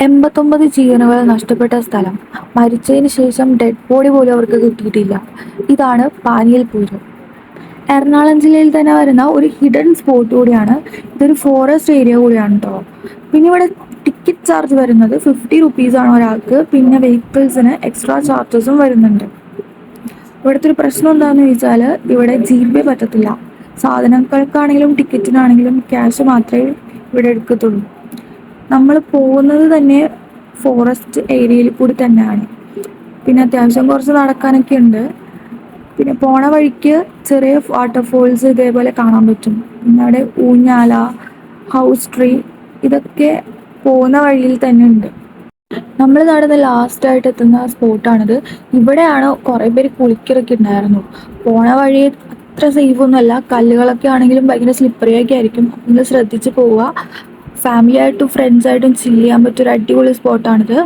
89 ജീവനുകൾ നഷ്ടപ്പെട്ട സ്ഥലം. മരിച്ചതിന് ശേഷം ഡെഡ് ബോഡി പോലും അവർക്ക് കിട്ടിയിട്ടില്ല. ഇതാണ് പാനിയൽ പൂരം. എറണാകുളം ജില്ലയിൽ തന്നെ വരുന്ന ഒരു ഹിഡൻ സ്പോട്ട് കൂടിയാണ്. ഇതൊരു ഫോറസ്റ്റ് ഏരിയ കൂടിയാണ് കേട്ടോ. പിന്നെ ഇവിടെ ടിക്കറ്റ് ചാർജ് വരുന്നത് 50 റുപ്പീസാണ് ഒരാൾക്ക്. പിന്നെ വെഹിക്കിൾസിന് എക്സ്ട്രാ ചാർജസും വരുന്നുണ്ട്. ഇവിടുത്തെ ഒരു പ്രശ്നം എന്താണെന്ന് ചോദിച്ചാൽ ഇവിടെ GPay പറ്റത്തില്ല. സാധനങ്ങൾക്കാണെങ്കിലും ടിക്കറ്റിനാണെങ്കിലും ക്യാഷ് മാത്രമേ ഇവിടെ എടുക്കത്തുള്ളൂ. നമ്മൾ പോകുന്നത് തന്നെ ഫോറസ്റ്റ് ഏരിയയിൽ കൂടി തന്നെയാണ്. പിന്നെ അത്യാവശ്യം കുറച്ച് നടക്കാനൊക്കെ ഉണ്ട്. പിന്നെ പോണ വഴിക്ക് ചെറിയ വാട്ടർഫോൾസ് ഇതേപോലെ കാണാൻ പറ്റും. പിന്നെ അവിടെ ഊഞ്ഞാല, ഹൗസ് ട്രീ ഇതൊക്കെ പോകുന്ന വഴിയിൽ തന്നെ ഉണ്ട്. നമ്മൾ നടന്ന് ലാസ്റ്റായിട്ട് എത്തുന്ന സ്പോട്ടാണിത്. ഇവിടെയാണ് കുറേ പേര് കുളിക്കലൊക്കെ ഉണ്ടായിരുന്നു. പോണ വഴി അത്ര സേഫ് ഒന്നുമല്ല. കല്ലുകളൊക്കെ ആണെങ്കിലും ഭയങ്കര സ്ലിപ്പറി ഒക്കെ ആയിരിക്കും. നിങ്ങൾ ശ്രദ്ധിച്ച് പോവുക. ഫാമിലി ആയിട്ടും ഫ്രണ്ട്സായിട്ടും ചില്ല് ചെയ്യാൻ പറ്റിയൊരു അടിപൊളി സ്പോട്ടാണിത്.